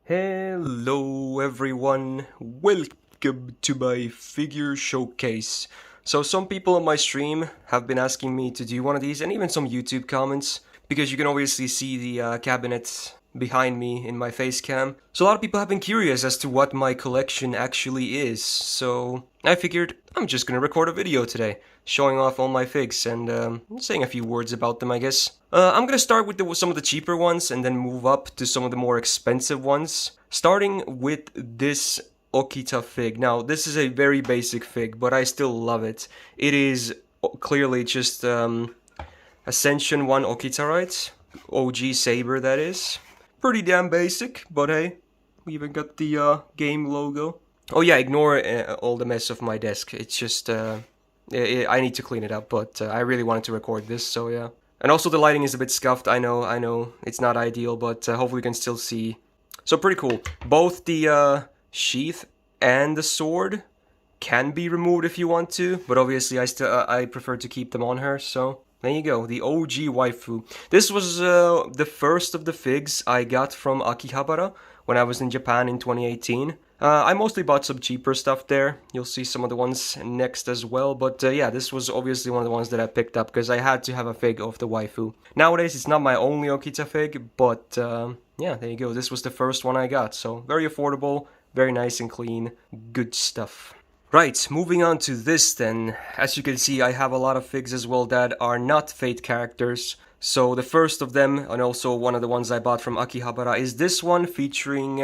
Hello everyone, welcome to my figure showcase. So some people on my stream have been asking me to do one of these, and even some YouTube comments, because you can obviously see the cabinet behind me in my face cam. So a lot of people have been curious as to what my collection actually is, so I figured I'm just gonna record a video today, showing off all my figs and saying a few words about them, I guess. I'm gonna start with some of the cheaper ones and then move up to some of the more expensive ones, starting with this Okita fig. Now, this is a very basic fig, but I still love it. It is clearly just Ascension 1 Okita, right? OG Saber, that is. Pretty damn basic, but hey, we even got the game logo. Oh yeah, ignore all the mess of my desk. It's just, I need to clean it up, but I really wanted to record this, so yeah. And also the lighting is a bit scuffed, I know, it's not ideal, but hopefully you can still see. So pretty cool. Both the sheath and the sword can be removed if you want to, but obviously I prefer to keep them on her, so there you go, the OG waifu. This was the first of the figs I got from Akihabara when I was in Japan in 2018. I mostly bought some cheaper stuff there. You'll see some of the ones next as well. But yeah, this was obviously one of the ones that I picked up because I had to have a fig of the waifu. Nowadays, it's not my only Okita fig, but yeah, there you go. This was the first one I got. So very affordable, very nice and clean, good stuff. Right, moving on to this then. As you can see, I have a lot of figs as well that are not Fate characters. So the first of them, and also one of the ones I bought from Akihabara, is this one featuring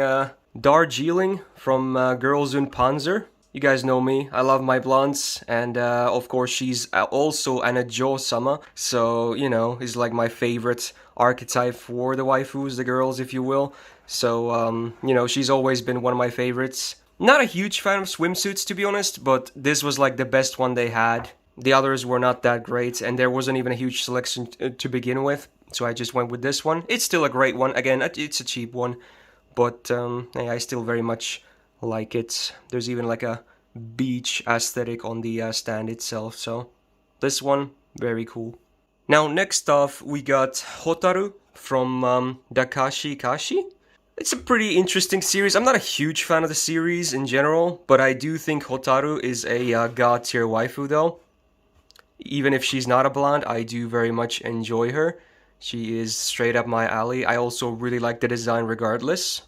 Darjeeling from Girls und Panzer. You guys know me, I love my blondes, and of course she's also an Ajo-sama, so, you know, is like my favorite archetype for the waifus, the girls, if you will. So, you know, she's always been one of my favorites. Not a huge fan of swimsuits, to be honest, but this was like the best one they had. The others were not that great, and there wasn't even a huge selection to begin with, so I just went with this one. It's still a great one. Again, it's a cheap one, but hey, I still very much like it. There's even like a beach aesthetic on the stand itself, so this one, very cool. Now, next off, we got Hotaru from Dakashi Kashi. It's a pretty interesting series. I'm not a huge fan of the series in general, but I do think Hotaru is a god tier waifu though. Even if she's not a blonde, I do very much enjoy her. She is straight up my alley. I also really like the design regardless.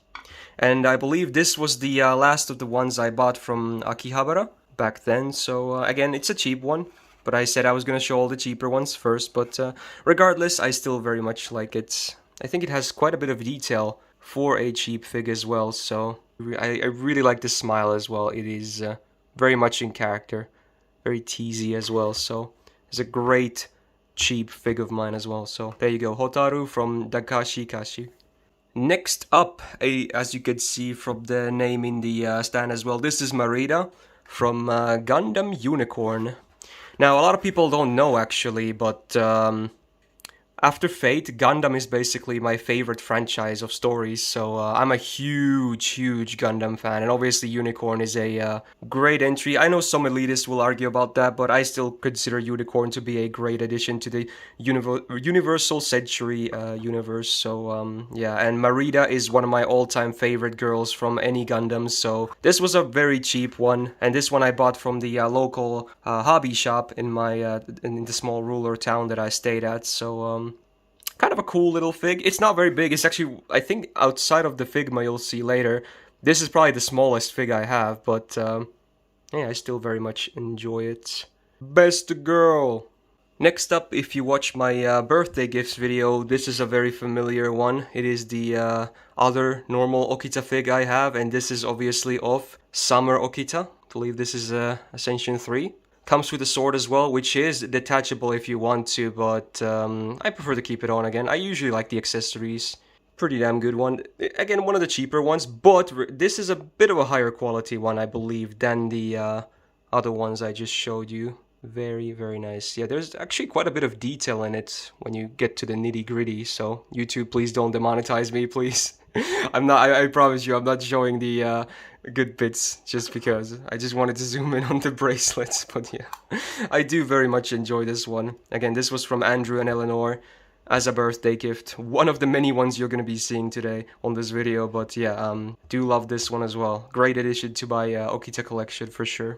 And I believe this was the last of the ones I bought from Akihabara back then. So again, it's a cheap one. But I said I was going to show all the cheaper ones first. But regardless, I still very much like it. I think it has quite a bit of detail for a cheap fig as well. So I really like the smile as well. It is very much in character. Very teasy as well. So it's a great cheap fig of mine as well. So there you go, Hotaru from Dakashi Kashi. Next up, as you can see from the name in the stand as well, this is Marida from Gundam Unicorn. Now, a lot of people don't know actually, but after Fate, Gundam is basically my favorite franchise of stories, so I'm a huge Gundam fan, and obviously Unicorn is a great entry. I know some elitists will argue about that, but I still consider Unicorn to be a great addition to the Universal Century universe, so yeah, and Marida is one of my all-time favorite girls from any Gundam, so this was a very cheap one, and this one I bought from the local hobby shop in my in the small rural town that I stayed at, so kind of a cool little fig. It's not very big. It's actually, I think, outside of the Figma you'll see later. This is probably the smallest fig I have, but yeah, I still very much enjoy it. Best girl! Next up, if you watch my birthday gifts video, this is a very familiar one. It is the other normal Okita fig I have, and this is obviously of Summer Okita. I believe this is Ascension 3. Comes with a sword as well, which is detachable if you want to, but I prefer to keep it on again. I usually like the accessories. Pretty damn good one. Again, one of the cheaper ones, but this is a bit of a higher quality one, I believe, than the other ones I just showed you. Very, very nice. Yeah, there's actually quite a bit of detail in it when you get to the nitty-gritty, so YouTube, please don't demonetize me, please. I promise you, I'm not showing the good bits just because. I just wanted to zoom in on the bracelets, but yeah. I do very much enjoy this one. Again, this was from Andrew and Eleanor. as a birthday gift. One of the many ones you're gonna be seeing today on this video, but yeah, do love this one as well. Great addition to my Okita collection for sure.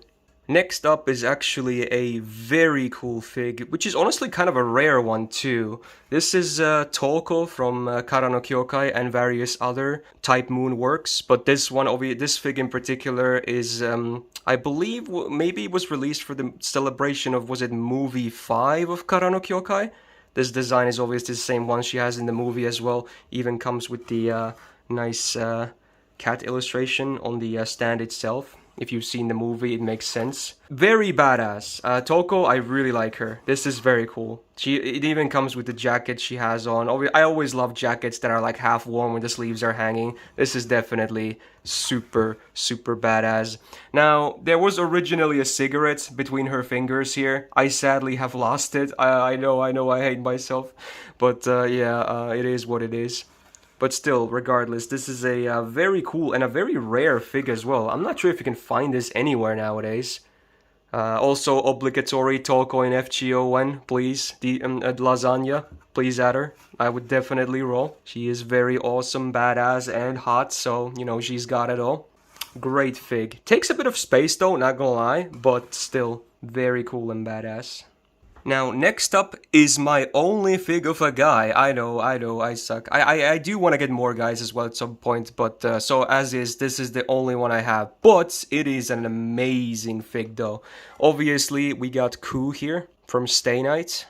Next up is actually a very cool fig, which is honestly kind of a rare one too. This is Toko from Kara no Kyokai and various other Type Moon works, but this one, this fig in particular is, I believe, maybe it was released for the celebration of, was it movie 5 of Kara no Kyokai? This design is obviously the same one she has in the movie as well, even comes with the nice cat illustration on the stand itself. If you've seen the movie, it makes sense. Very badass. Toko, I really like her. This is very cool. It even comes with the jacket she has on. I always love jackets that are like half worn when the sleeves are hanging. This is definitely super, super badass. Now, there was originally a cigarette between her fingers here. I sadly have lost it. I know, I hate myself. But yeah, it is what it is. But still, regardless, this is a very cool and a very rare fig as well. I'm not sure if you can find this anywhere nowadays. Also, obligatory Toko in FGON, please. The lasagna, please add her. I would definitely roll. She is very awesome, badass, and hot, so, you know, she's got it all. Great fig. Takes a bit of space though, not gonna lie, but still very cool and badass. Now, next up is my only fig of a guy. I know, I suck. I do want to get more guys as well at some point, but so as is, this is the only one I have. But it is an amazing fig though. Obviously, we got Ku here from Stay Night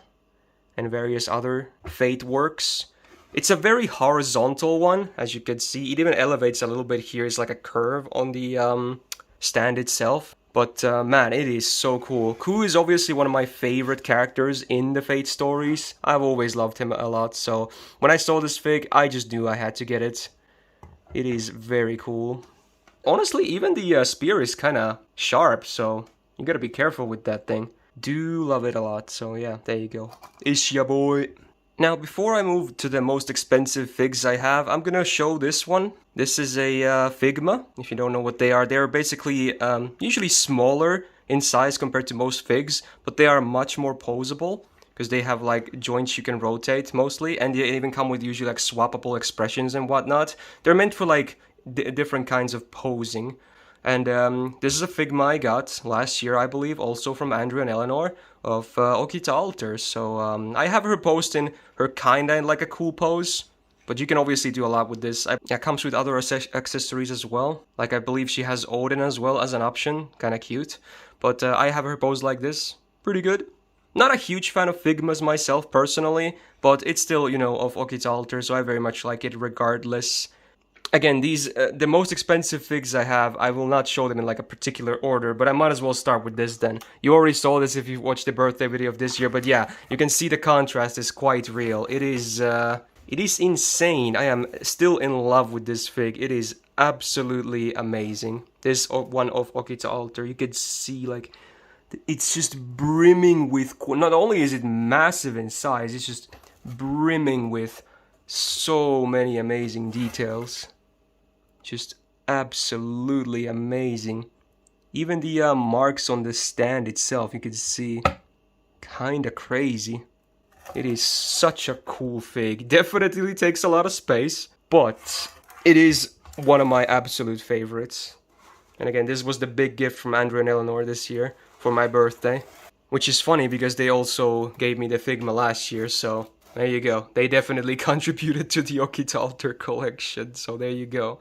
and various other Fate works. It's a very horizontal one, as you can see. It even elevates a little bit here. It's like a curve on the stand itself. But man, it is so cool. Ku is obviously one of my favorite characters in the Fate stories. I've always loved him a lot, so when I saw this fig, I just knew I had to get it. It is very cool. Honestly, even the spear is kind of sharp, so you gotta be careful with that thing. Do love it a lot, so yeah, there you go. It's ya boy. Now, before I move to the most expensive figs I have, I'm gonna show this one. This is a Figma. If you don't know what they are, they're basically usually smaller in size compared to most figs, but they are much more posable because they have like joints you can rotate mostly, and they even come with usually like swappable expressions and whatnot. They're meant for like different kinds of posing. And this is a Figma I got last year, I believe, also from Andrew and Eleanor of Okita Alter. So I have her posting her kinda in like a cool pose, but you can obviously do a lot with this. It comes with other accessories as well. Like I believe she has Odin as well as an option, kinda cute. But I have her pose like this, pretty good. Not a huge fan of Figmas myself personally, but it's still, you know, of Okita Alter, so I very much like it regardless. Again, these, the most expensive figs I have, I will not show them in like a particular order, but I might as well start with this then. You already saw this if you watched the birthday video of this year, but yeah, you can see the contrast is quite real. It is insane. I am still in love with this fig. It is absolutely amazing. This one of Okita Alter, you could see like, it's just brimming with, not only is it massive in size, it's just brimming with so many amazing details. Just absolutely amazing. Even the marks on the stand itself, you can see, kinda crazy. It is such a cool fig. Definitely takes a lot of space, but it is one of my absolute favorites. And again, this was the big gift from Andrew and Eleanor this year for my birthday. Which is funny because they also gave me the Figma last year, so there you go. They definitely contributed to the Okita Alter collection, so there you go.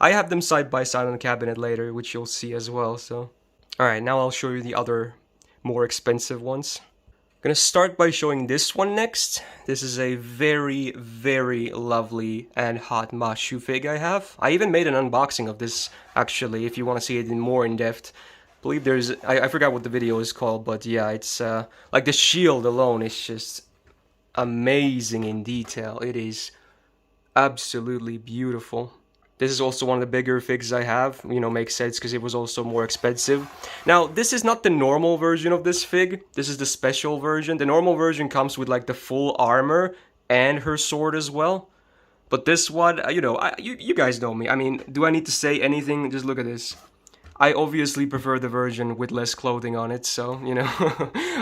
I have them side by side on the cabinet later, which you'll see as well, so. Alright, now I'll show you the other more expensive ones. I'm gonna start by showing this one next. This is a very, very lovely and hot Mashu fig I have. I even made an unboxing of this, actually, if you want to see it in more in depth. I believe there's, I forgot what the video is called, but yeah, it's, like the shield alone is just amazing in detail. It is absolutely beautiful. This is also one of the bigger figs I have, you know, makes sense because it was also more expensive. Now, this is not the normal version of this fig. This is the special version. The normal version comes with like the full armor and her sword as well. But this one, you know, you guys know me. I mean, do I need to say anything? Just look at this. I obviously prefer the version with less clothing on it, so, you know,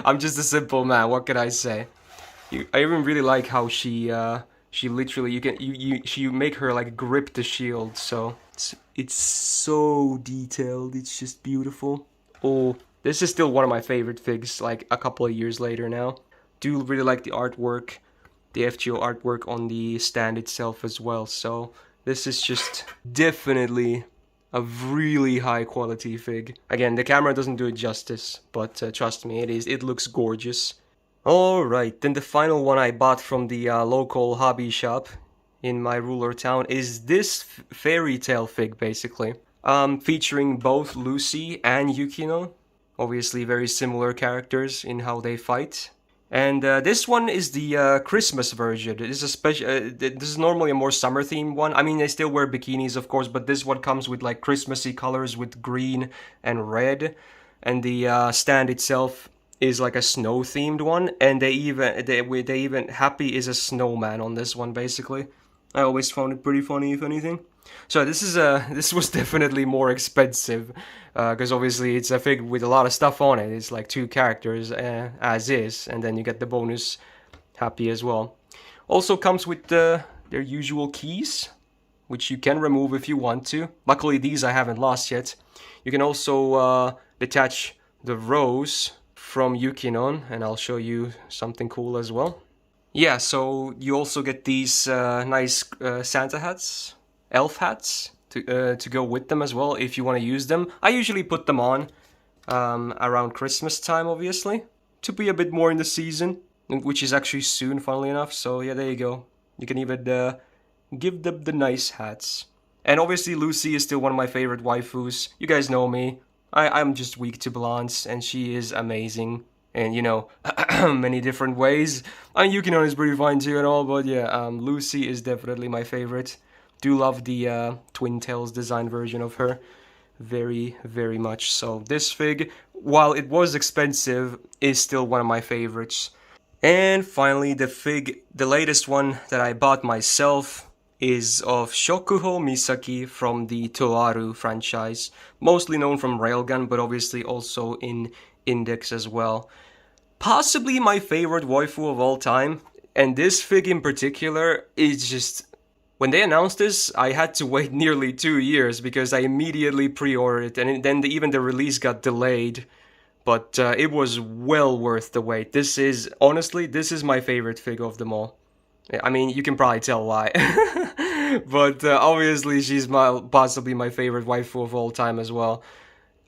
I'm just a simple man, what can I say? I even really like how she literally you make her like grip the shield, so it's so detailed. It's just beautiful. Oh, this is still one of my favorite figs. Like a couple of years later now, do really like the artwork, the FGO artwork on the stand itself as well. So this is just definitely a really high quality fig. Again, the camera doesn't do it justice, but trust me, it looks gorgeous. Alright, then the final one I bought from the local hobby shop in my ruler town is this fairy tale fig, basically. Featuring both Lucy and Yukino. Obviously very similar characters in how they fight. And this one is the Christmas version. This is a special. This is normally a more summer themed one. I mean, they still wear bikinis, of course, but this one comes with like Christmassy colors with green and red, and the stand itself is like a snow themed one. And they even Happy is a snowman on this one, basically. I always found it pretty funny, if anything. So this was definitely more expensive, because obviously it's a fig with a lot of stuff on it. It's like 2 characters as is, and then you get the bonus Happy as well. Also comes with their usual keys, which you can remove if you want to. Luckily these I haven't lost yet. You can also detach the rose from Yukinon, and I'll show you something cool as well. Yeah, so you also get these nice Santa hats, elf hats, to go with them as well if you want to use them. I usually put them on around Christmas time, obviously, to be a bit more in the season, which is actually soon, funnily enough. So yeah, there you go. You can even give them the nice hats. And obviously Lucy is still one of my favorite waifus. You guys know me. I'm just weak to blondes, and she is amazing. And you know, many different ways. I mean, Yukino is pretty fine too and all, but yeah, Lucy is definitely my favorite. Do love the Twin Tails design version of her. Very, very much so. This fig, while it was expensive, is still one of my favorites. And finally, the latest one that I bought myself is of Shokuho Misaki from the Toaru franchise. Mostly known from Railgun, but obviously also in Index as well. Possibly my favorite waifu of all time. And this fig in particular is just... When they announced this, I had to wait nearly 2 years because I immediately pre-ordered it, and then even the release got delayed. But it was well worth the wait. This is, honestly, this is my favorite fig of them all. I mean, you can probably tell why. But obviously she's possibly my favorite waifu of all time as well.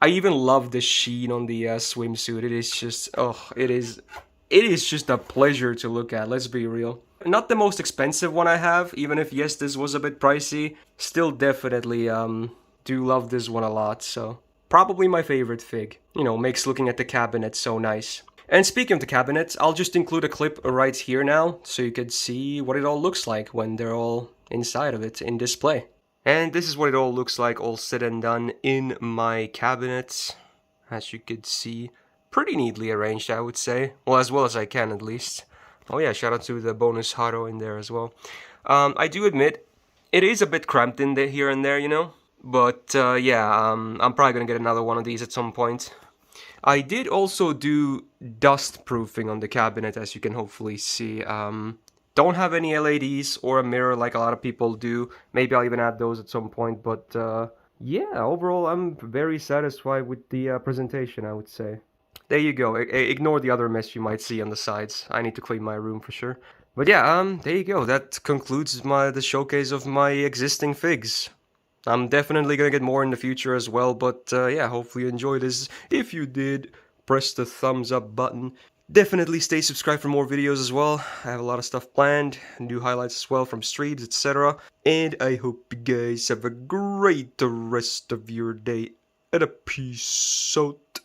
I even love the sheen on the swimsuit. It is just, it is just a pleasure to look at, let's be real. Not the most expensive one I have, even if yes, this was a bit pricey. Still definitely do love this one a lot, so probably my favorite fig. You know, makes looking at the cabinet so nice. And speaking of the cabinet, I'll just include a clip right here now, so you could see what it all looks like when they're all inside of it in display. And this is what it all looks like, all said and done, in my cabinet. As you could see, pretty neatly arranged, I would say. Well, as well as I can, at least. Oh yeah, shout out to the bonus Haro in there as well. I do admit, it is a bit cramped in there, here and there, you know? But yeah, I'm probably gonna get another one of these at some point. I did also do dust proofing on the cabinet, as you can hopefully see. Don't have any LEDs or a mirror like a lot of people do. Maybe I'll even add those at some point, but yeah, overall I'm very satisfied with the presentation, I would say. There you go. Ignore the other mess you might see on the sides. I need to clean my room for sure. But yeah, there you go. That concludes the showcase of my existing figs. I'm definitely gonna get more in the future as well, but yeah, hopefully you enjoyed this. If you did, press the thumbs up button. Definitely stay subscribed for more videos as well. I have a lot of stuff planned, new highlights as well from streams, etc. And I hope you guys have a great rest of your day, and a peace out.